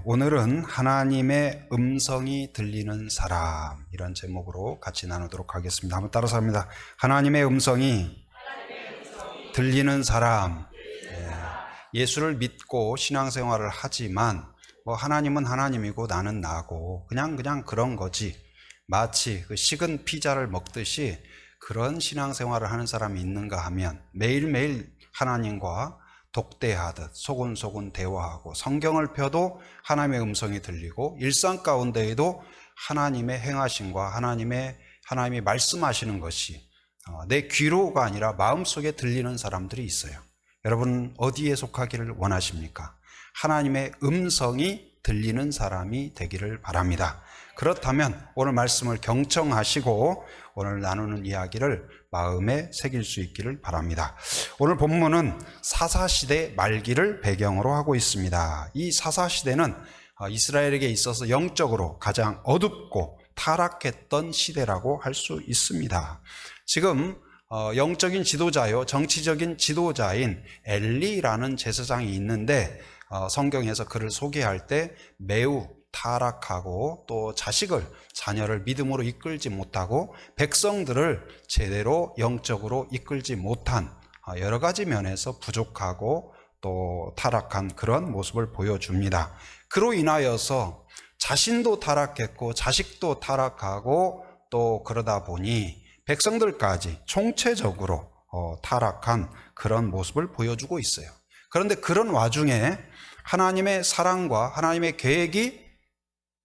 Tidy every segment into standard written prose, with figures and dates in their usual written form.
오늘은 하나님의 음성이 들리는 사람, 이런 제목으로 같이 나누도록 하겠습니다. 한번 따라서 합니다. 하나님의 음성이 들리는 사람. 예수를 믿고 신앙생활을 하지만 하나님은 하나님이고 나는 나고 그냥 그런 거지, 마치 그 식은 피자를 먹듯이 그런 신앙생활을 하는 사람이 있는가 하면, 매일매일 하나님과 독대하듯 소곤소곤 대화하고 성경을 펴도 하나님의 음성이 들리고 일상 가운데에도 하나님의 행하심과 하나님이 말씀하시는 것이 내 귀로가 아니라 마음속에 들리는 사람들이 있어요. 여러분 어디에 속하기를 원하십니까? 하나님의 음성이 들리는 사람이 되기를 바랍니다. 그렇다면 오늘 말씀을 경청하시고 오늘 나누는 이야기를 마음에 새길 수 있기를 바랍니다. 오늘 본문은 사사시대 말기를 배경으로 하고 있습니다. 이 사사시대는 이스라엘에게 있어서 영적으로 가장 어둡고 타락했던 시대라고 할 수 있습니다. 지금 영적인 지도자요, 정치적인 지도자인 엘리라는 제사장이 있는데 성경에서 그를 소개할 때 매우 타락하고 또 자녀를 믿음으로 이끌지 못하고 백성들을 제대로 영적으로 이끌지 못한 여러 가지 면에서 부족하고 또 타락한 그런 모습을 보여줍니다. 그로 인하여서 자신도 타락했고 자식도 타락하고 또 그러다 보니 백성들까지 총체적으로 타락한 그런 모습을 보여주고 있어요. 그런데 그런 와중에 하나님의 사랑과 하나님의 계획이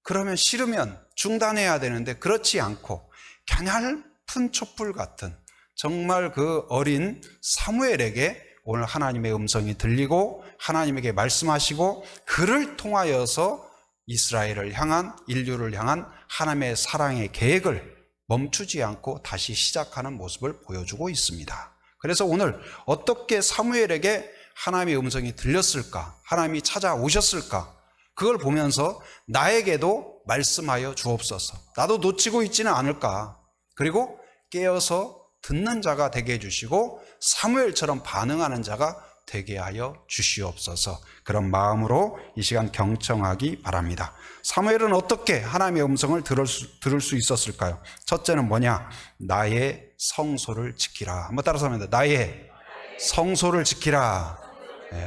그러면 싫으면 중단해야 되는데 그렇지 않고 가냘픈 촛불 같은 정말 그 어린 사무엘에게 오늘 하나님의 음성이 들리고 하나님에게 말씀하시고 그를 통하여서 이스라엘을 향한, 인류를 향한 하나님의 사랑의 계획을 멈추지 않고 다시 시작하는 모습을 보여주고 있습니다. 그래서 오늘 어떻게 사무엘에게 하나님의 음성이 들렸을까? 하나님이 찾아오셨을까? 그걸 보면서 나에게도 말씀하여 주옵소서. 나도 놓치고 있지는 않을까? 그리고 깨어서 듣는 자가 되게 해주시고 사무엘처럼 반응하는 자가 되게 하여 주시옵소서. 그런 마음으로 이 시간 경청하기 바랍니다. 사무엘은 어떻게 하나님의 음성을 들을 수 있었을까요? 첫째는 뭐냐? 나의 성소를 지키라. 한번 따라서 합니다. 나의 성소를 지키라.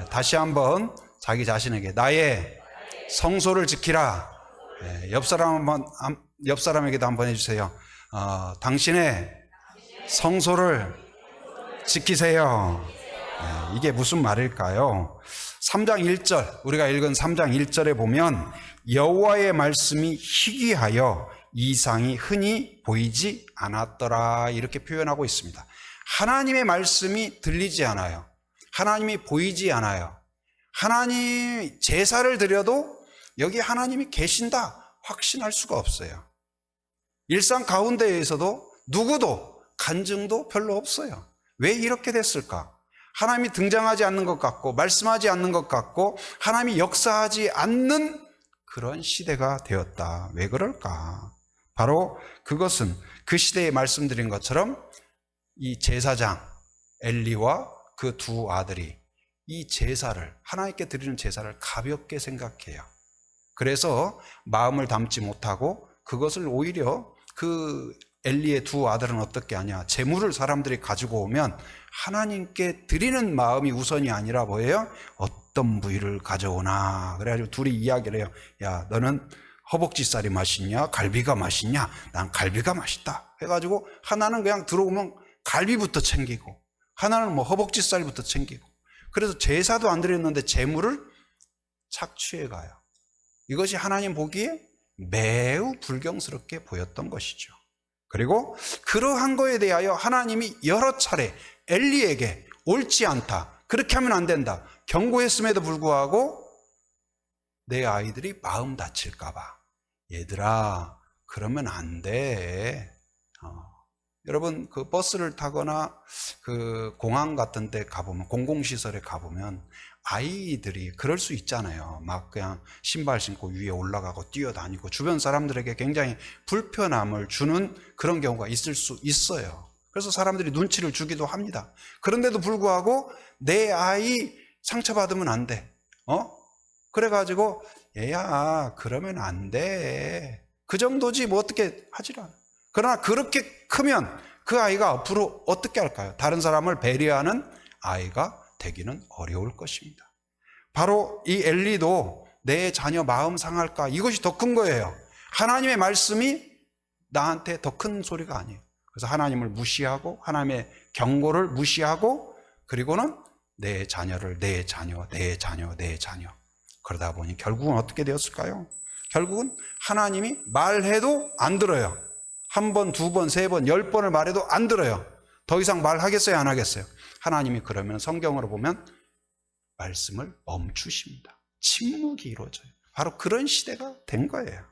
다시 한번 자기 자신에게 나의 성소를 지키라. 옆 사람에게도 한번 해주세요. 당신의 성소를 지키세요. 이게 무슨 말일까요? 3장 1절, 우리가 읽은 3장 1절에 보면 여호와의 말씀이 희귀하여 이상이 흔히 보이지 않았더라, 이렇게 표현하고 있습니다. 하나님의 말씀이 들리지 않아요. 하나님이 보이지 않아요. 하나님 제사를 드려도 여기 하나님이 계신다 확신할 수가 없어요. 일상 가운데에서도 누구도 간증도 별로 없어요. 왜 이렇게 됐을까? 하나님이 등장하지 않는 것 같고 말씀하지 않는 것 같고 하나님이 역사하지 않는 그런 시대가 되었다. 왜 그럴까? 바로 그것은 그 시대에 말씀드린 것처럼 이 제사장 엘리와 그 두 아들이 이 제사를, 하나님께 드리는 제사를 가볍게 생각해요. 그래서 마음을 담지 못하고 그것을 오히려 그 엘리의 두 아들은 어떻게 하냐? 제물을 사람들이 가지고 오면 하나님께 드리는 마음이 우선이 아니라 뭐예요? 어떤 부위를 가져오나. 그래가지고 둘이 이야기를 해요. 야, 너는 허벅지살이 맛있냐? 갈비가 맛있냐? 난 갈비가 맛있다. 해가지고 하나는 그냥 들어오면 갈비부터 챙기고 하나는 허벅지살부터 챙기고, 그래서 제사도 안 드렸는데 제물을 착취해 가요. 이것이 하나님 보기에 매우 불경스럽게 보였던 것이죠. 그리고 그러한 거에 대하여 하나님이 여러 차례 엘리에게 옳지 않다, 그렇게 하면 안 된다 경고했음에도 불구하고 내 아이들이 마음 다칠까 봐, 얘들아 그러면 안 돼. 여러분 그 버스를 타거나 그 공항 같은 데 가보면, 공공시설에 가보면 아이들이 그럴 수 있잖아요. 막 그냥 신발 신고 위에 올라가고 뛰어다니고 주변 사람들에게 굉장히 불편함을 주는 그런 경우가 있을 수 있어요. 그래서 사람들이 눈치를 주기도 합니다. 그런데도 불구하고 내 아이 상처받으면 안 돼. 그래가지고 얘야 그러면 안 돼. 그 정도지 뭐 어떻게 하질 않아. 그러나 그렇게 크면 그 아이가 앞으로 어떻게 할까요? 다른 사람을 배려하는 아이가 되기는 어려울 것입니다. 바로 이 엘리도 내 자녀 마음 상할까, 이것이 더 큰 거예요. 하나님의 말씀이 나한테 더 큰 소리가 아니에요. 그래서 하나님을 무시하고 하나님의 경고를 무시하고 그리고는 내 자녀를 내 자녀 그러다 보니 결국은 어떻게 되었을까요? 결국은 하나님이 말해도 안 들어요. 한 번, 두 번, 세 번, 10번을 말해도 안 들어요. 더 이상 말하겠어요, 안 하겠어요? 하나님이 그러면 성경으로 보면 말씀을 멈추십니다. 침묵이 이루어져요. 바로 그런 시대가 된 거예요.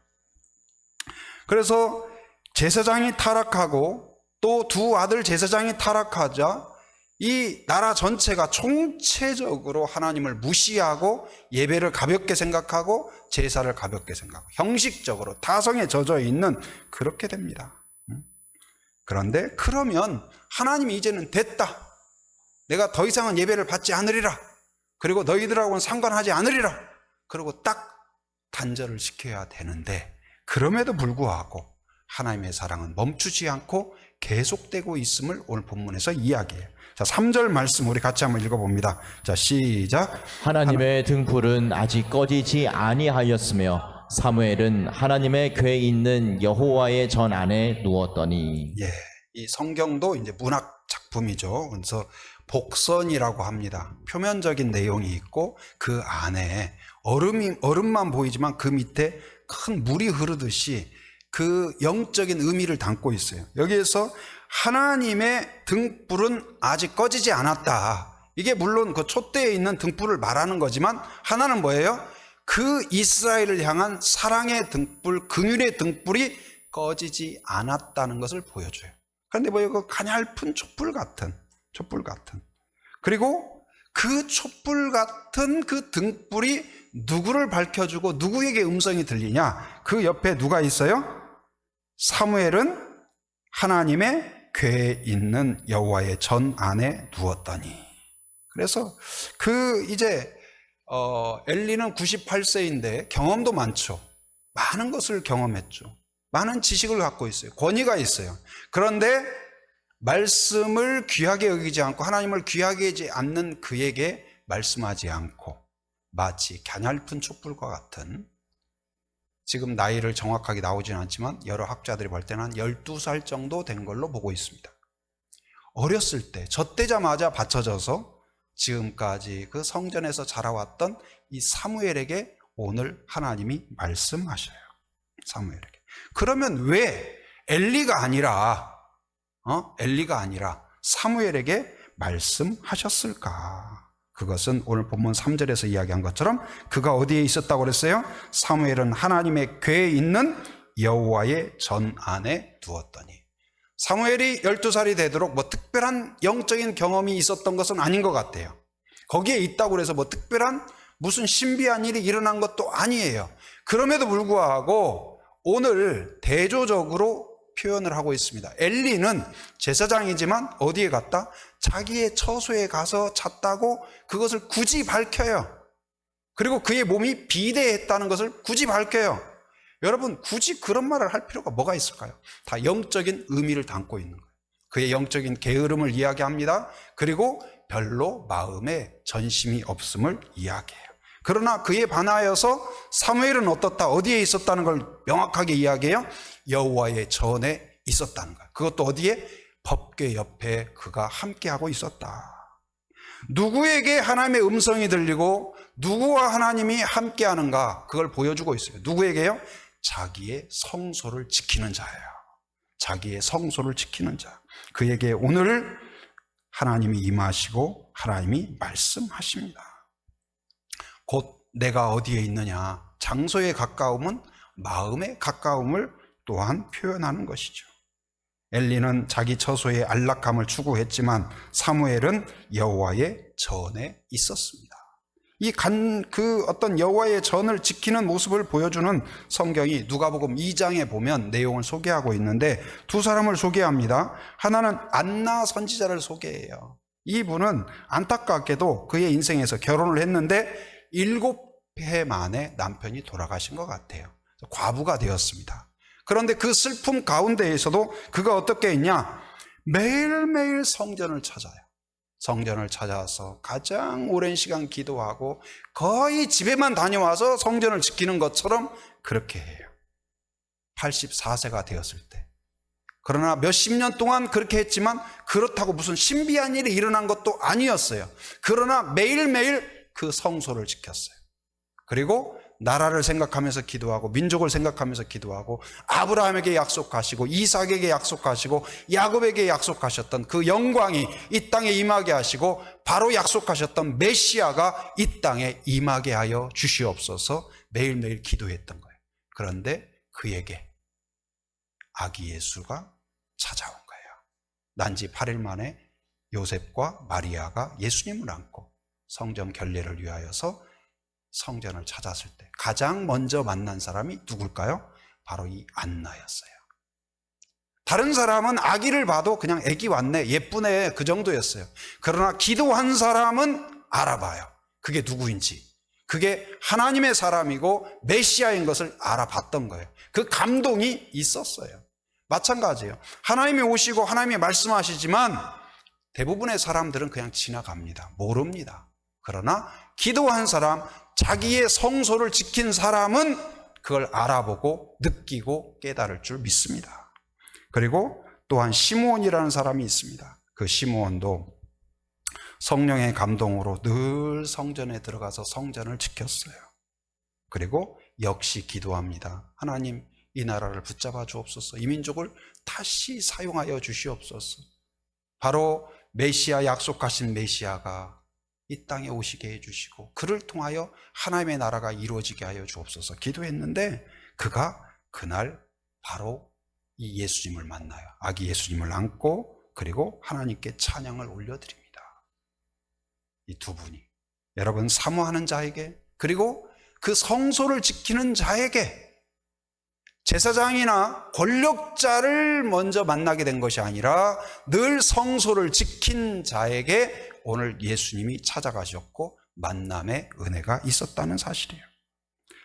그래서 제사장이 타락하고 또 두 아들 제사장이 타락하자 이 나라 전체가 총체적으로 하나님을 무시하고 예배를 가볍게 생각하고 제사를 가볍게 생각하고 형식적으로 타성에 젖어 있는 그렇게 됩니다. 그런데 그러면 하나님이 이제는 됐다. 내가 더 이상은 예배를 받지 않으리라. 그리고 너희들하고는 상관하지 않으리라. 그리고 딱 단절을 시켜야 되는데 그럼에도 불구하고 하나님의 사랑은 멈추지 않고 계속되고 있음을 오늘 본문에서 이야기해요. 자, 3절 말씀 우리 같이 한번 읽어봅니다. 자, 시작. 하나님의 등불은 아직 꺼지지 아니하였으며 사무엘은 하나님의 궤에 있는 여호와의 전 안에 누웠더니. 예, 이 성경도 이제 문학 작품이죠. 그래서 복선이라고 합니다. 표면적인 내용이 있고 그 안에 얼음만 보이지만 그 밑에 큰 물이 흐르듯이 그 영적인 의미를 담고 있어요. 여기에서 하나님의 등불은 아직 꺼지지 않았다. 이게 물론 그 촛대에 있는 등불을 말하는 거지만 하나는 뭐예요? 그 이스라엘을 향한 사랑의 등불, 긍휼의 등불이 꺼지지 않았다는 것을 보여줘요. 그런데 뭐예요? 그 가냘픈 촛불 같은. 그리고 그 촛불 같은 그 등불이 누구를 밝혀주고 누구에게 음성이 들리냐? 그 옆에 누가 있어요? 사무엘은 하나님의 궤에 있는 여호와의 전 안에 누웠더니. 그래서 엘리는 98세인데 경험도 많죠. 많은 것을 경험했죠. 많은 지식을 갖고 있어요. 권위가 있어요. 그런데 말씀을 귀하게 여기지 않고 하나님을 귀하게 여기지 않는 그에게 말씀하지 않고 마치 가냘픈 촛불과 같은, 지금 나이를 정확하게 나오지는 않지만 여러 학자들이 볼 때는 한 12살 정도 된 걸로 보고 있습니다. 어렸을 때 젖되자마자 바쳐져서 지금까지 그 성전에서 자라왔던 이 사무엘에게 오늘 하나님이 말씀하셔요. 사무엘에게. 그러면 왜 엘리가 아니라 사무엘에게 말씀하셨을까? 그것은 오늘 본문 3절에서 이야기한 것처럼 그가 어디에 있었다고 그랬어요? 사무엘은 하나님의 궤에 있는 여호와의 전 안에 두었더니. 사무엘이 12살이 되도록 뭐 특별한 영적인 경험이 있었던 것은 아닌 것 같아요. 거기에 있다고 해서 뭐 특별한 무슨 신비한 일이 일어난 것도 아니에요. 그럼에도 불구하고 오늘 대조적으로 표현을 하고 있습니다. 엘리는 제사장이지만 어디에 갔다? 자기의 처소에 가서 잤다고 그것을 굳이 밝혀요. 그리고 그의 몸이 비대했다는 것을 굳이 밝혀요. 여러분, 굳이 그런 말을 할 필요가 뭐가 있을까요? 다 영적인 의미를 담고 있는 거예요. 그의 영적인 게으름을 이야기합니다. 그리고 별로 마음에 전심이 없음을 이야기해요. 그러나 그에 반하여서 사무엘은 어떻다? 어디에 있었다는 걸 명확하게 이야기해요. 여호와의 전에 있었다는 거예요. 그것도 어디에? 법궤 옆에 그가 함께하고 있었다. 누구에게 하나님의 음성이 들리고 누구와 하나님이 함께하는가, 그걸 보여주고 있어요. 누구에게요? 자기의 성소를 지키는 자예요. 자기의 성소를 지키는 자. 그에게 오늘 하나님이 임하시고 하나님이 말씀하십니다. 곧 내가 어디에 있느냐, 장소의 가까움은 마음의 가까움을 또한 표현하는 것이죠. 엘리는 자기 처소의 안락함을 추구했지만 사무엘은 여호와의 전에 있었습니다. 그 어떤 여호와의 전을 지키는 모습을 보여주는 성경이 누가복음 2장에 보면 내용을 소개하고 있는데 두 사람을 소개합니다. 하나는 안나 선지자를 소개해요. 이분은 안타깝게도 그의 인생에서 결혼을 했는데 7 해 만에 남편이 돌아가신 것 같아요. 과부가 되었습니다. 그런데 그 슬픔 가운데에서도 그가 어떻게 했냐? 매일매일 성전을 찾아요. 성전을 찾아서 가장 오랜 시간 기도하고 거의 집에만 다녀와서 성전을 지키는 것처럼 그렇게 해요. 84세가 되었을 때. 그러나 몇십 년 동안 그렇게 했지만 그렇다고 무슨 신비한 일이 일어난 것도 아니었어요. 그러나 매일매일 그 성소를 지켰어요. 그리고 나라를 생각하면서 기도하고 민족을 생각하면서 기도하고 아브라함에게 약속하시고 이삭에게 약속하시고 야곱에게 약속하셨던 그 영광이 이 땅에 임하게 하시고 바로 약속하셨던 메시아가 이 땅에 임하게 하여 주시옵소서 매일매일 기도했던 거예요. 그런데 그에게 아기 예수가 찾아온 거예요. 난지 8일 만에 요셉과 마리아가 예수님을 안고 성전 결례를 위하여서 성전을 찾았을 때 가장 먼저 만난 사람이 누굴까요? 바로 이 안나였어요. 다른 사람은 아기를 봐도 그냥 아기 왔네, 예쁘네, 그 정도였어요. 그러나 기도한 사람은 알아봐요. 그게 누구인지. 그게 하나님의 사람이고 메시아인 것을 알아봤던 거예요. 그 감동이 있었어요. 마찬가지예요. 하나님이 오시고 하나님이 말씀하시지만 대부분의 사람들은 그냥 지나갑니다. 모릅니다. 그러나 기도한 사람, 자기의 성소를 지킨 사람은 그걸 알아보고 느끼고 깨달을 줄 믿습니다. 그리고 또한 시므온이라는 사람이 있습니다. 그 시므온도 성령의 감동으로 늘 성전에 들어가서 성전을 지켰어요. 그리고 역시 기도합니다. 하나님, 이 나라를 붙잡아 주옵소서. 이 민족을 다시 사용하여 주시옵소서. 바로 메시아, 약속하신 메시아가 이 땅에 오시게 해주시고 그를 통하여 하나님의 나라가 이루어지게 하여 주옵소서 기도했는데 그가 그날 바로 이 예수님을 만나요. 아기 예수님을 안고 그리고 하나님께 찬양을 올려드립니다. 이 두 분이 여러분 사모하는 자에게 그리고 그 성소를 지키는 자에게 제사장이나 권력자를 먼저 만나게 된 것이 아니라 늘 성소를 지킨 자에게 오늘 예수님이 찾아가셨고 만남의 은혜가 있었다는 사실이에요.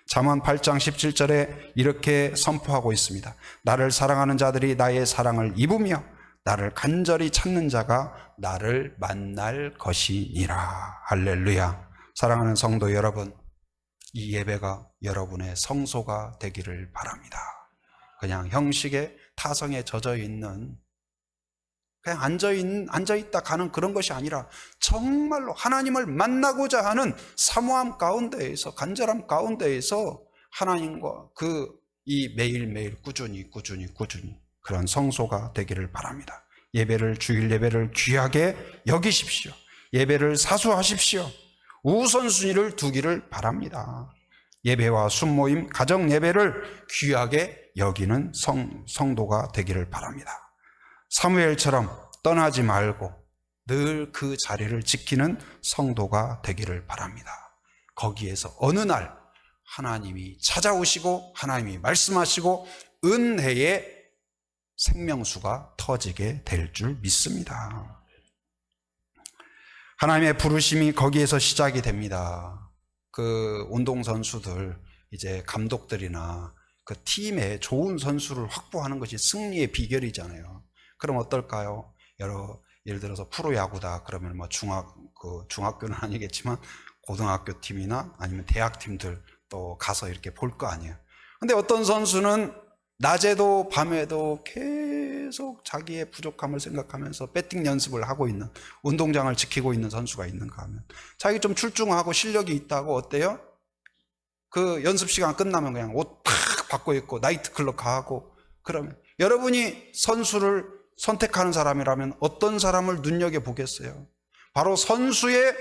잠언 8장 17절에 이렇게 선포하고 있습니다. 나를 사랑하는 자들이 나의 사랑을 입으며 나를 간절히 찾는 자가 나를 만날 것이니라. 할렐루야. 사랑하는 성도 여러분, 이 예배가 여러분의 성소가 되기를 바랍니다. 그냥 형식의 타성에 젖어 있는 그냥 앉아있다 가는 그런 것이 아니라 정말로 하나님을 만나고자 하는 사모함 가운데에서 간절함 가운데에서 하나님과 이 매일매일 꾸준히 그런 성소가 되기를 바랍니다. 예배를 주일 예배를 귀하게 여기십시오. 예배를 사수하십시오. 우선순위를 두기를 바랍니다. 예배와 순모임, 가정 예배를 귀하게 여기는 성도가 되기를 바랍니다. 사무엘처럼 떠나지 말고 늘 그 자리를 지키는 성도가 되기를 바랍니다. 거기에서 어느 날 하나님이 찾아오시고 하나님이 말씀하시고 은혜의 생명수가 터지게 될 줄 믿습니다. 하나님의 부르심이 거기에서 시작이 됩니다. 그 운동선수들, 이제 감독들이나 그 팀의 좋은 선수를 확보하는 것이 승리의 비결이잖아요. 그럼 어떨까요? 예를 들어서 프로야구다 그러면 뭐 중학교는 아니겠지만 고등학교 팀이나 아니면 대학 팀들 또 가서 이렇게 볼 거 아니에요. 근데 어떤 선수는 낮에도 밤에도 계속 자기의 부족함을 생각하면서 배팅 연습을 하고 있는, 운동장을 지키고 있는 선수가 있는가 하면 자기 좀 출중하고 실력이 있다고 어때요? 그 연습 시간 끝나면 그냥 옷 팍 바꿔 입고 나이트클럽 가고. 그러면 여러분이 선수를 선택하는 사람이라면 어떤 사람을 눈여겨보겠어요? 바로 선수의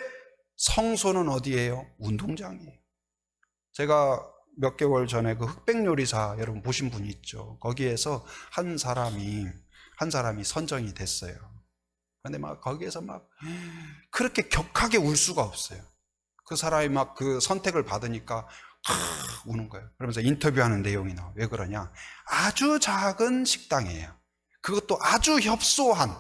성소는 어디예요? 운동장이에요. 제가 몇 개월 전에 그 흑백요리사 여러분 보신 분이 있죠. 거기에서 한 사람이 선정이 됐어요. 그런데 막 거기에서 막 그렇게 격하게 울 수가 없어요. 그 사람이 막 그 선택을 받으니까 우는 거예요. 그러면서 인터뷰하는 내용이 나와요. 왜 그러냐? 아주 작은 식당이에요. 그것도 아주 협소한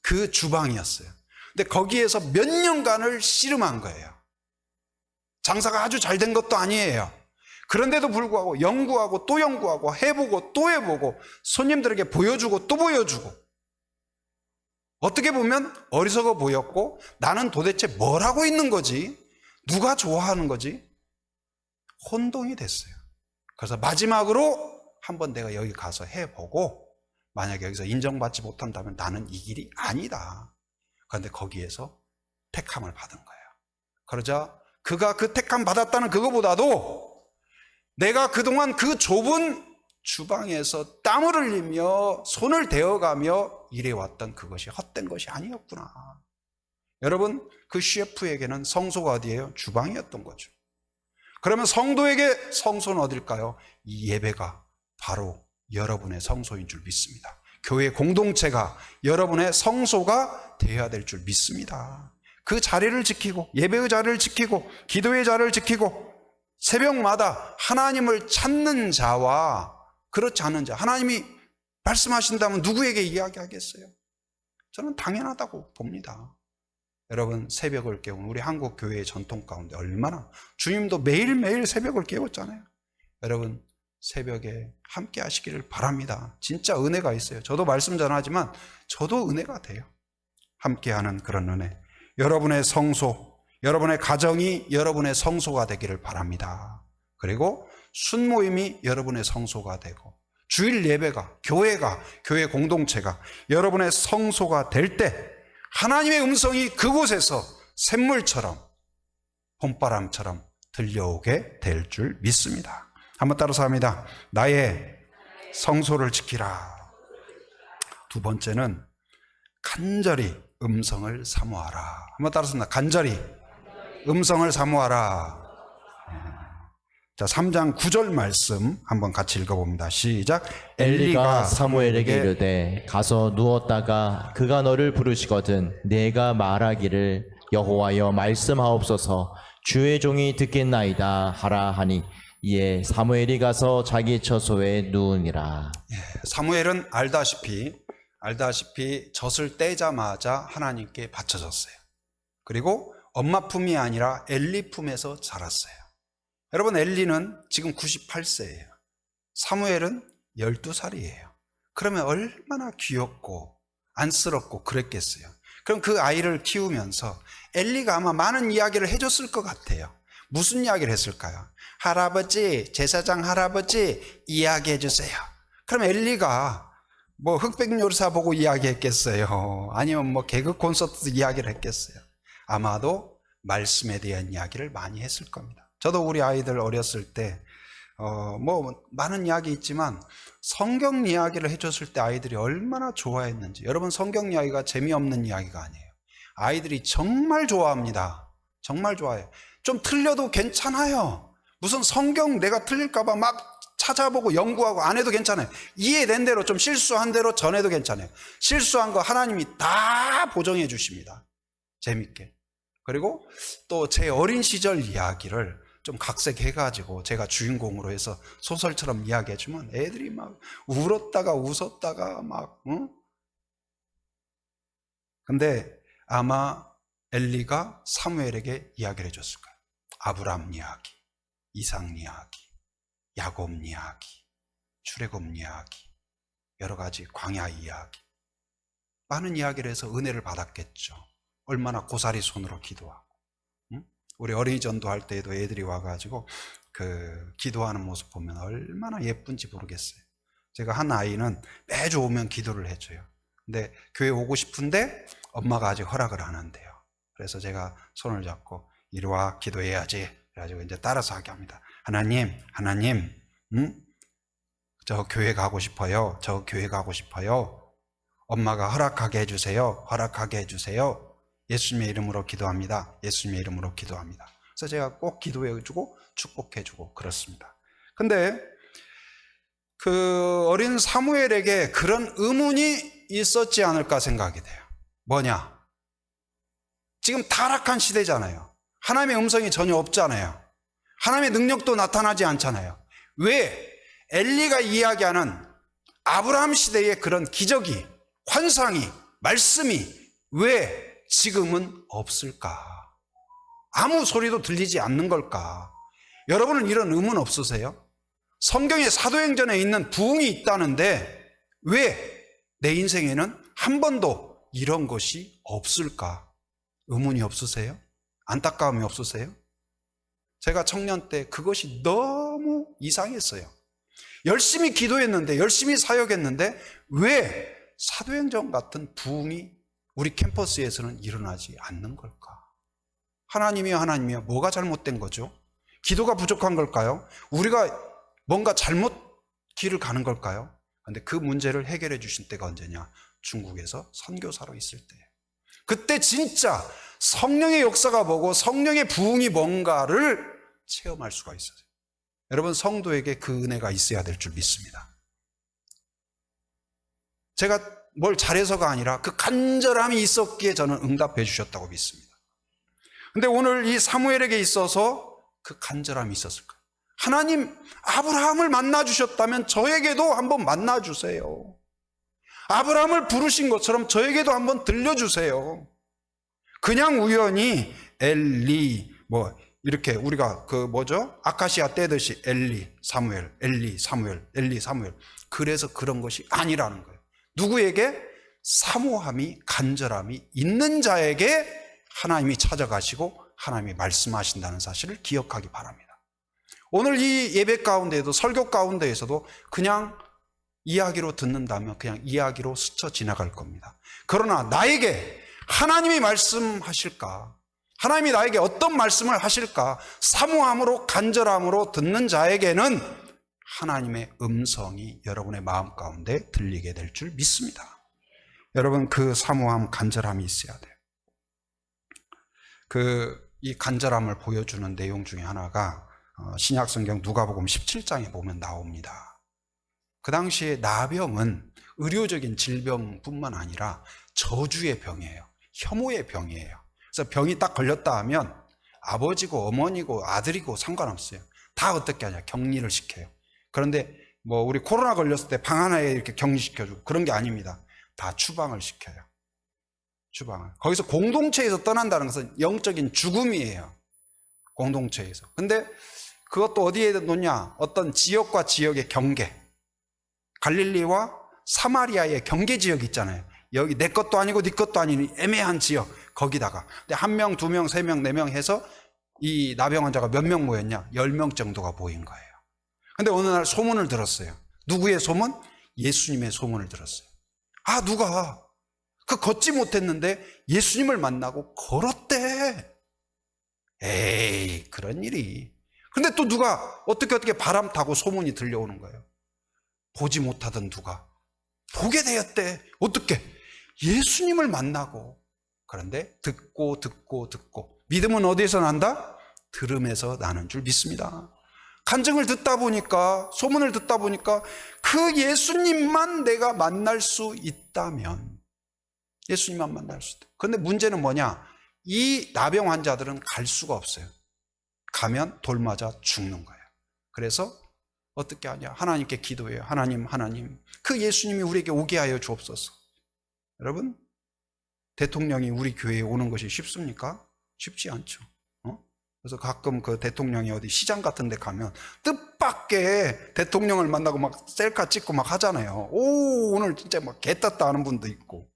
그 주방이었어요. 근데 거기에서 몇 년간을 씨름한 거예요. 장사가 아주 잘 된 것도 아니에요. 그런데도 불구하고 연구하고 또 연구하고 해보고 또 해보고 손님들에게 보여주고 또 보여주고, 어떻게 보면 어리석어 보였고, 나는 도대체 뭘 하고 있는 거지? 누가 좋아하는 거지? 혼동이 됐어요. 그래서 마지막으로 한번 내가 여기 가서 해보고, 만약에 여기서 인정받지 못한다면 나는 이 길이 아니다. 그런데 거기에서 택함을 받은 거예요. 그러자 그가 그 택함 받았다는 그거보다도 내가 그동안 그 좁은 주방에서 땀을 흘리며 손을 대어가며 일해왔던 그것이 헛된 것이 아니었구나. 여러분, 그 셰프에게는 성소가 어디예요? 주방이었던 거죠. 그러면 성도에게 성소는 어딜까요? 이 예배가 바로 여러분의 성소인 줄 믿습니다. 교회 공동체가 여러분의 성소가 되어야 될 줄 믿습니다. 그 자리를 지키고, 예배의 자리를 지키고, 기도의 자리를 지키고, 새벽마다 하나님을 찾는 자와 그렇지 않은 자, 하나님이 말씀하신다면 누구에게 이야기하겠어요? 저는 당연하다고 봅니다. 여러분, 새벽을 깨운 우리 한국 교회의 전통 가운데 얼마나, 주님도 매일매일 새벽을 깨웠잖아요. 여러분, 새벽에 함께 하시기를 바랍니다. 진짜 은혜가 있어요. 저도 말씀 전하지만 저도 은혜가 돼요. 함께하는 그런 은혜. 여러분의 성소, 여러분의 가정이 여러분의 성소가 되기를 바랍니다. 그리고 순모임이 여러분의 성소가 되고, 주일 예배가, 교회가, 교회 공동체가 여러분의 성소가 될 때 하나님의 음성이 그곳에서 샘물처럼, 봄바람처럼 들려오게 될 줄 믿습니다. 한번 따라서 합니다. 나의 성소를 지키라. 두 번째는 간절히 음성을 사모하라. 한번 따라서 합니다. 간절히 음성을 사모하라. 자, 3장 9절 말씀 한번 같이 읽어봅니다. 시작. 엘리가 사무엘에게 이르되 가서 누웠다가 그가 너를 부르시거든 내가 말하기를 여호와여 말씀하옵소서 주의 종이 듣겠나이다 하라 하니 이에 사무엘이 가서 자기 처소에 누우니라. 사무엘은 알다시피 젖을 떼자마자 하나님께 바쳐졌어요. 그리고 엄마 품이 아니라 엘리 품에서 자랐어요. 여러분, 엘리는 지금 98세예요. 사무엘은 12살이에요. 그러면 얼마나 귀엽고 안쓰럽고 그랬겠어요. 그럼 그 아이를 키우면서 엘리가 아마 많은 이야기를 해줬을 것 같아요. 무슨 이야기를 했을까요? 할아버지, 제사장 할아버지 이야기해 주세요. 그럼 엘리가 뭐 흑백요리사 보고 이야기했겠어요? 아니면 뭐 개그 콘서트 이야기를 했겠어요? 아마도 말씀에 대한 이야기를 많이 했을 겁니다. 저도 우리 아이들 어렸을 때 뭐 많은 이야기 있지만 성경 이야기를 해줬을 때 아이들이 얼마나 좋아했는지. 여러분, 성경 이야기가 재미없는 이야기가 아니에요. 아이들이 정말 좋아합니다. 정말 좋아해요. 좀 틀려도 괜찮아요. 무슨 성경 내가 틀릴까봐 막 찾아보고 연구하고 안 해도 괜찮아요. 이해된 대로, 좀 실수한 대로 전해도 괜찮아요. 실수한 거 하나님이 다 보정해 주십니다. 재밌게. 그리고 또 제 어린 시절 이야기를 좀 각색해가지고 제가 주인공으로 해서 소설처럼 이야기해주면 애들이 막 울었다가 웃었다가 막, 응? 근데 아마 엘리가 사무엘에게 이야기를 해줬을 거예요. 아브람 이야기, 이삭 이야기, 야곱 이야기, 출애굽 이야기, 여러 가지 광야 이야기, 많은 이야기를 해서 은혜를 받았겠죠. 얼마나 고사리 손으로 기도하고, 응? 우리 어린이 전도할 때에도 애들이 와가지고 그 기도하는 모습 보면 얼마나 예쁜지 모르겠어요. 제가 한 아이는 매주 오면 기도를 해줘요. 근데 교회 오고 싶은데 엄마가 아직 허락을 안 한대요. 그래서 제가 손을 잡고 이리 와, 기도해야지. 그래가지고 이제 따라서 하게 합니다. 하나님, 응? 저 교회 가고 싶어요. 저 교회 가고 싶어요. 엄마가 허락하게 해주세요. 허락하게 해주세요. 예수님의 이름으로 기도합니다. 예수님의 이름으로 기도합니다. 그래서 제가 꼭 기도해주고 축복해주고 그렇습니다. 근데 그 어린 사무엘에게 그런 의문이 있었지 않을까 생각이 돼요. 뭐냐? 지금 타락한 시대잖아요. 하나님의 음성이 전혀 없잖아요. 하나님의 능력도 나타나지 않잖아요. 왜 엘리가 이야기하는 아브라함 시대의 그런 기적이, 환상이, 말씀이 왜 지금은 없을까? 아무 소리도 들리지 않는 걸까? 여러분은 이런 의문 없으세요? 성경에 사도행전에 있는 부흥이 있다는데 왜 내 인생에는 한 번도 이런 것이 없을까? 의문이 없으세요? 안타까움이 없으세요? 제가 청년 때 그것이 너무 이상했어요. 열심히 기도했는데, 열심히 사역했는데 왜 사도행전 같은 부흥이 우리 캠퍼스에서는 일어나지 않는 걸까? 하나님이요, 뭐가 잘못된 거죠? 기도가 부족한 걸까요? 우리가 뭔가 잘못 길을 가는 걸까요? 그런데 그 문제를 해결해 주신 때가 언제냐? 중국에서 선교사로 있을 때. 그때 진짜 성령의 역사가 뭐고 성령의 부흥이 뭔가를 체험할 수가 있어요. 여러분, 성도에게 그 은혜가 있어야 될 줄 믿습니다. 제가 뭘 잘해서가 아니라 그 간절함이 있었기에 저는 응답해 주셨다고 믿습니다. 근데 오늘 이 사무엘에게 있어서 그 간절함이 있었을까요? 하나님, 아브라함을 만나주셨다면 저에게도 한번 만나주세요. 아브라함을 부르신 것처럼 저에게도 한번 들려주세요. 그냥 우연히 엘리, 이렇게 우리가 아카시아 떼듯이 엘리, 사무엘, 엘리, 사무엘, 엘리, 사무엘. 그래서 그런 것이 아니라는 거예요. 누구에게? 사모함이, 간절함이 있는 자에게 하나님이 찾아가시고 하나님이 말씀하신다는 사실을 기억하기 바랍니다. 오늘 이 예배 가운데에도, 설교 가운데에서도 그냥 이야기로 듣는다면 그냥 이야기로 스쳐 지나갈 겁니다. 그러나 나에게 하나님이 말씀하실까? 하나님이 나에게 어떤 말씀을 하실까? 사모함으로, 간절함으로 듣는 자에게는 하나님의 음성이 여러분의 마음 가운데 들리게 될 줄 믿습니다. 여러분, 그 사모함, 간절함이 있어야 돼요. 이 간절함을 보여주는 내용 중에 하나가 신약성경 누가복음 17장에 보면 나옵니다. 그 당시에 나병은 의료적인 질병뿐만 아니라 저주의 병이에요. 혐오의 병이에요. 그래서 병이 딱 걸렸다 하면 아버지고 어머니고 아들이고 상관없어요. 다 어떻게 하냐? 격리를 시켜요. 그런데 우리 코로나 걸렸을 때 방 하나에 이렇게 격리시켜주고 그런 게 아닙니다. 다 추방을 시켜요. 추방을. 거기서 공동체에서 떠난다는 것은 영적인 죽음이에요. 공동체에서. 근데 그것도 어디에 놓냐? 어떤 지역과 지역의 경계. 갈릴리와 사마리아의 경계 지역 있잖아요. 여기 내 것도 아니고 네 것도 아닌 애매한 지역. 거기다가. 근데 1명, 2명, 3명, 4명 해서 이 나병 환자가 몇 명 모였냐? 10명 정도가 모인 거예요. 근데 어느 날 소문을 들었어요. 누구의 소문? 예수님의 소문을 들었어요. 아, 누가 걷지 못했는데 예수님을 만나고 걸었대. 에이, 그런 일이. 근데 또 누가 어떻게 바람 타고 소문이 들려오는 거예요. 보지 못하던 누가 보게 되었대. 어떻게? 예수님을 만나고. 그런데 듣고 믿음은 어디에서 난다? 들음에서 나는 줄 믿습니다. 간증을 듣다 보니까, 소문을 듣다 보니까 그 예수님만 내가 만날 수 있다면, 예수님만 만날 수 있다. 그런데 문제는 뭐냐? 이 나병 환자들은 갈 수가 없어요. 가면 돌 맞아 죽는 거예요. 그래서 어떻게 하냐? 하나님께 기도해요. 하나님, 그 예수님이 우리에게 오게 하여 주옵소서. 여러분, 대통령이 우리 교회에 오는 것이 쉽습니까? 쉽지 않죠. 그래서 가끔 그 대통령이 어디 시장 같은 데 가면 뜻밖의 대통령을 만나고 막 셀카 찍고 막 하잖아요. 오, 오늘 진짜 막 개떴다 하는 분도 있고.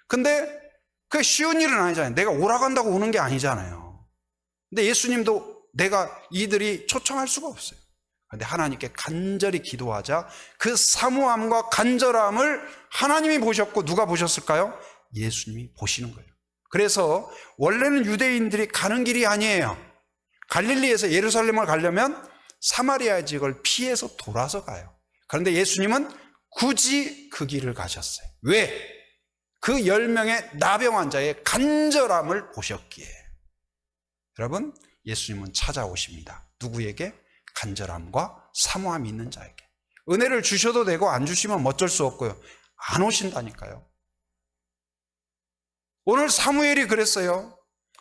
근데 그게 쉬운 일은 아니잖아요. 내가 오라고 한다고 오는 게 아니잖아요. 근데 예수님도 내가 이들이 초청할 수가 없어요. 그런데 하나님께 간절히 기도하자 그 사모함과 간절함을 하나님이 보셨고 누가 보셨을까요? 예수님이 보시는 거예요. 그래서 원래는 유대인들이 가는 길이 아니에요. 갈릴리에서 예루살렘을 가려면 사마리아 지역을 피해서 돌아서 가요. 그런데 예수님은 굳이 그 길을 가셨어요. 왜? 그 10명의 나병 환자의 간절함을 보셨기에. 여러분, 예수님은 찾아오십니다. 누구에게? 간절함과 사모함이 있는 자에게. 은혜를 주셔도 되고 안 주시면 어쩔 수 없고요. 안 오신다니까요. 오늘 사무엘이 그랬어요.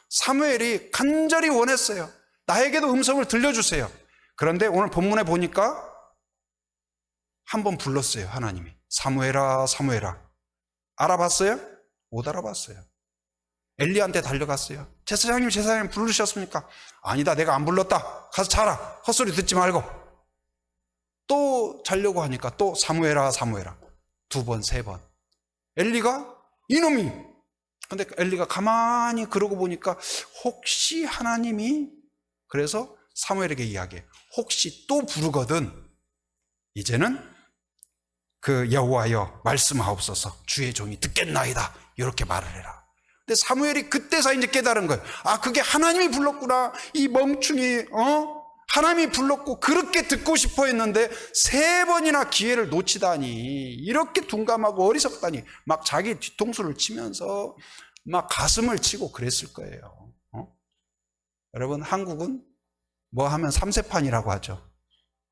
사무엘이 간절히 원했어요. 나에게도 음성을 들려주세요. 그런데 오늘 본문에 보니까 한번 불렀어요. 하나님이. 사무엘아, 사무엘아. 알아봤어요? 못 알아봤어요. 엘리한테 달려갔어요. 제사장님 부르셨습니까? 아니다, 내가 안 불렀다. 가서 자라. 헛소리 듣지 말고. 또 자려고 하니까 또 사무엘아 2번 3번. 엘리가 이놈이. 근데 엘리가 가만히 그러고 보니까 혹시 하나님이, 그래서 사무엘에게 이야기해. 혹시 또 부르거든 이제는 그 여호와여 말씀하옵소서, 주의 종이 듣겠나이다, 이렇게 말을 해라. 근데 사무엘이 그때서 이제 깨달은 거예요. 아, 그게 하나님이 불렀구나. 이 멍충이 하나님이 불렀고 그렇게 듣고 싶어 했는데 3번이나 기회를 놓치다니, 이렇게 둔감하고 어리석다니, 막 자기 뒤통수를 치면서 막 가슴을 치고 그랬을 거예요. 여러분, 한국은 뭐 하면 3세판이라고 하죠.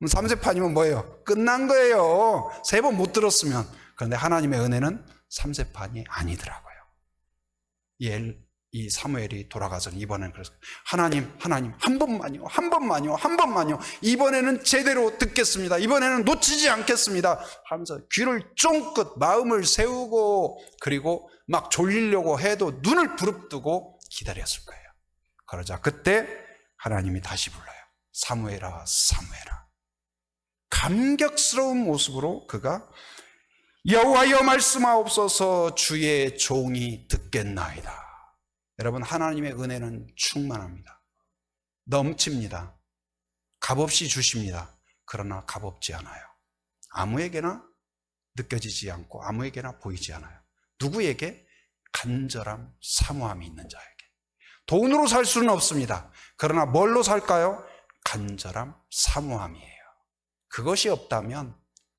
3세판이면 뭐예요? 끝난 거예요. 3번 못 들었으면. 그런데 하나님의 은혜는 3세판이 아니더라고요. 이 사무엘이 돌아가서는 이번에는 그래서 하나님 한 번만요. 이번에는 제대로 듣겠습니다. 이번에는 놓치지 않겠습니다 하면서 귀를 쫑긋 마음을 세우고, 그리고 막 졸리려고 해도 눈을 부릅뜨고 기다렸을 거예요. 그러자 그때 하나님이 다시 불러요. 사무엘아. 감격스러운 모습으로 그가 여호와여 말씀하옵소서, 주의 종이 듣겠나이다. 여러분, 하나님의 은혜는 충만합니다. 넘칩니다. 값없이 주십니다. 그러나 값없지 않아요. 아무에게나 느껴지지 않고 아무에게나 보이지 않아요. 누구에게? 간절함, 사모함이 있는 자에게. 돈으로 살 수는 없습니다. 그러나 뭘로 살까요? 간절함, 사모함이에요. 그것이 없다면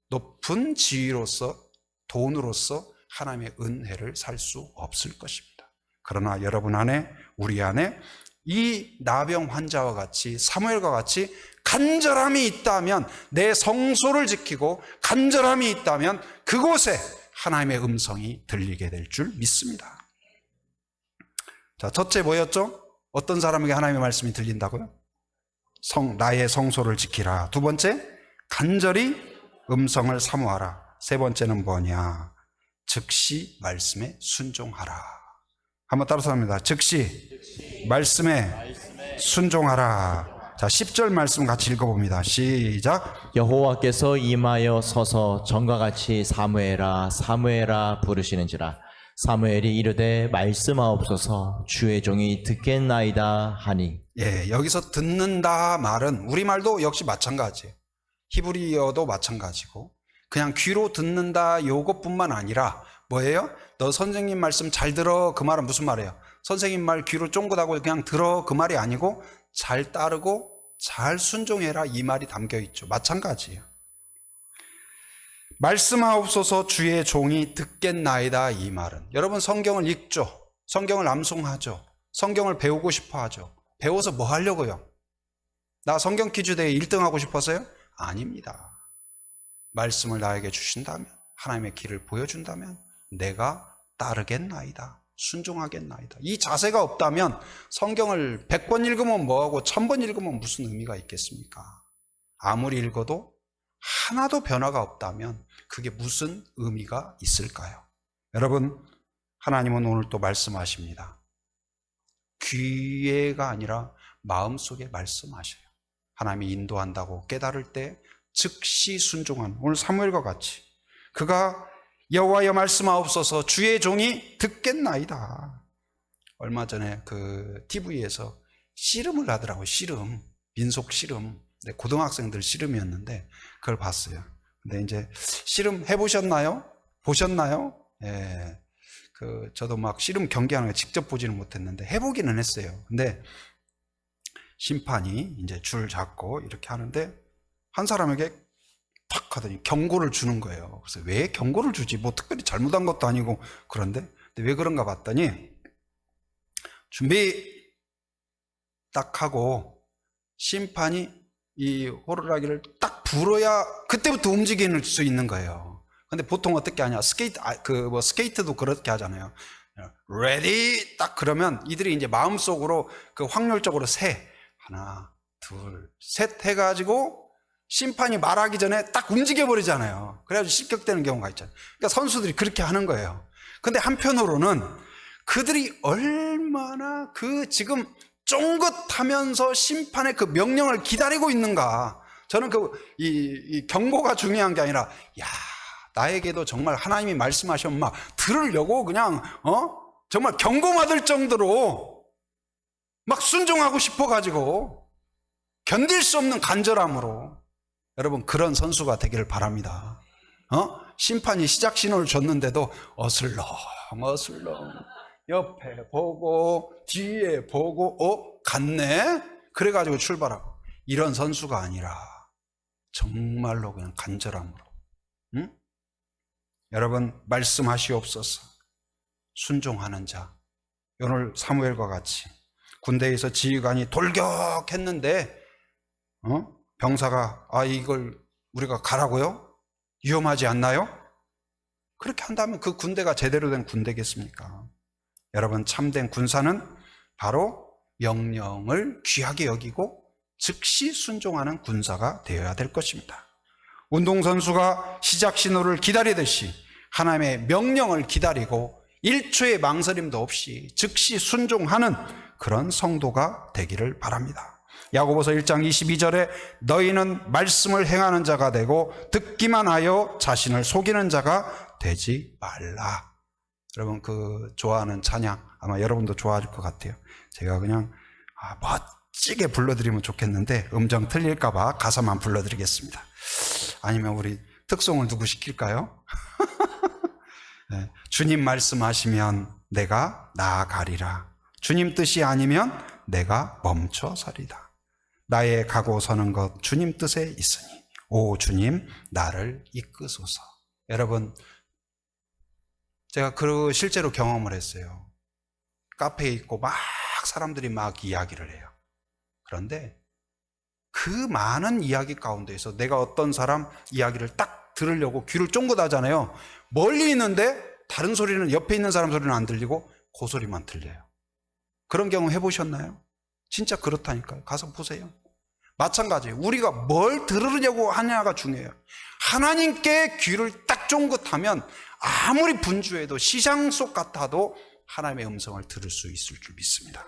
높은 지위로서, 돈으로서 하나님의 은혜를 살 수 없을 것입니다. 그러나 여러분 안에, 우리 안에 이 나병 환자와 같이, 사무엘과 같이 간절함이 있다면, 내 성소를 지키고 간절함이 있다면 그곳에 하나님의 음성이 들리게 될 줄 믿습니다. 자, 첫째 뭐였죠? 어떤 사람에게 하나님의 말씀이 들린다고요? 나의 성소를 지키라. 2번째, 간절히 음성을 사모하라. 3번째는 뭐냐? 즉시 말씀에 순종하라. 한번 따라서 합니다. 즉시 말씀에 순종하라. 자, 10절 말씀 같이 읽어봅니다. 시작. 여호와께서 임하여 서서 전과 같이 사무엘아 부르시는지라. 사무엘이 이르되 말씀하옵소서, 주의 종이 듣겠나이다 하니. 예, 여기서 듣는다 말은 우리말도 역시 마찬가지예요. 히브리어도 마찬가지고, 그냥 귀로 듣는다 요것뿐만 아니라 뭐예요? 너 선생님 말씀 잘 들어, 그 말은 무슨 말이에요? 선생님 말 귀로 쫑긋하고 그냥 들어, 그 말이 아니고 잘 따르고 잘 순종해라, 이 말이 담겨 있죠. 마찬가지예요. 말씀하옵소서, 주의 종이 듣겠나이다, 이 말은, 여러분 성경을 읽죠. 성경을 암송하죠. 성경을 배우고 싶어 하죠. 배워서 뭐 하려고요? 나 성경 퀴즈 대회 1등 하고 싶어서요? 아닙니다. 말씀을 나에게 주신다면, 하나님의 길을 보여준다면 내가 따르겠나이다, 순종하겠나이다. 이 자세가 없다면 성경을 100번 읽으면 뭐하고 1000번 읽으면 무슨 의미가 있겠습니까? 아무리 읽어도 하나도 변화가 없다면 그게 무슨 의미가 있을까요? 여러분, 하나님은 오늘 또 말씀하십니다. 귀에가 아니라 마음속에 말씀하셔요. 하나님이 인도한다고 깨달을 때 즉시 순종한, 오늘 사무엘과 같이 그가 여호와여 말씀하옵소서, 주의 종이 듣겠나이다. 얼마 전에 그 TV에서 씨름을 하더라고요. 씨름, 민속 씨름. 고등학생들 씨름이었는데 그걸 봤어요. 근데 이제 씨름 해보셨나요? 보셨나요? 예. 저도 막 씨름 경기하는 거 직접 보지는 못했는데 해보기는 했어요. 근데 심판이 이제 줄 잡고 이렇게 하는데 한 사람에게 탁 하더니 경고를 주는 거예요. 그래서 왜 경고를 주지? 뭐 특별히 잘못한 것도 아니고. 그런데 왜 그런가 봤더니 준비 딱 하고 심판이 이 호루라기를 딱 불어야 그때부터 움직일 수 있는 거예요. 근데 보통 어떻게 하냐? 스케이트도 그렇게 하잖아요. 레디 딱 그러면 이들이 이제 마음속으로 그 확률적으로 하나, 둘, 셋 해가지고 심판이 말하기 전에 딱 움직여버리잖아요. 그래가지고 실격되는 경우가 있잖아요. 그러니까 선수들이 그렇게 하는 거예요. 근데 한편으로는 그들이 얼마나 그 지금 쫑긋하면서 심판의 그 명령을 기다리고 있는가. 저는 이 경고가 중요한 게 아니라, 야, 나에게도 정말 하나님이 말씀하시면 막 들으려고 그냥, 정말 경고받을 정도로 막 순종하고 싶어가지고 견딜 수 없는 간절함으로 여러분 그런 선수가 되기를 바랍니다. 심판이 시작 신호를 줬는데도 어슬렁 옆에 보고 뒤에 보고 갔네? 그래가지고 출발하고 이런 선수가 아니라 정말로 그냥 간절함으로 여러분 말씀하시옵소서. 순종하는 자. 오늘 사무엘과 같이 군대에서 지휘관이 돌격했는데 병사가 이걸 우리가 가라고요? 위험하지 않나요? 그렇게 한다면 그 군대가 제대로 된 군대겠습니까? 여러분 참된 군사는 바로 명령을 귀하게 여기고 즉시 순종하는 군사가 되어야 될 것입니다. 운동선수가 시작 신호를 기다리듯이 하나님의 명령을 기다리고 1초의 망설임도 없이 즉시 순종하는 그런 성도가 되기를 바랍니다. 야고보서 1장 22절에 너희는 말씀을 행하는 자가 되고 듣기만 하여 자신을 속이는 자가 되지 말라. 여러분 그 좋아하는 찬양 아마 여러분도 좋아할 것 같아요. 제가 그냥 멋지게 불러드리면 좋겠는데 음정 틀릴까 봐 가사만 불러드리겠습니다. 아니면 우리 특송을 누구 시킬까요? 네. 주님 말씀하시면 내가 나아가리라. 주님 뜻이 아니면 내가 멈춰 서리다. 나의 가고 서는 것 주님 뜻에 있으니 오 주님 나를 이끄소서. 여러분 제가 실제로 경험을 했어요. 카페에 있고 막 사람들이 막 이야기를 해요. 그런데 그 많은 이야기 가운데에서 내가 어떤 사람 이야기를 딱 들으려고 귀를 쫑긋 하잖아요. 멀리 있는데 다른 소리는 옆에 있는 사람 소리는 안 들리고 그 소리만 들려요. 그런 경험 해보셨나요? 진짜 그렇다니까요. 가서 보세요. 마찬가지예요. 우리가 뭘 들으려고 하냐가 중요해요. 하나님께 귀를 딱 쫑긋하면 아무리 분주해도 시장 속 같아도 하나님의 음성을 들을 수 있을 줄 믿습니다.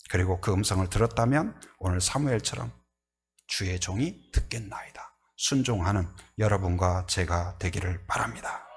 그리고 그 음성을 들었다면 오늘 사무엘처럼 주의 종이 듣겠나이다. 순종하는 여러분과 제가 되기를 바랍니다.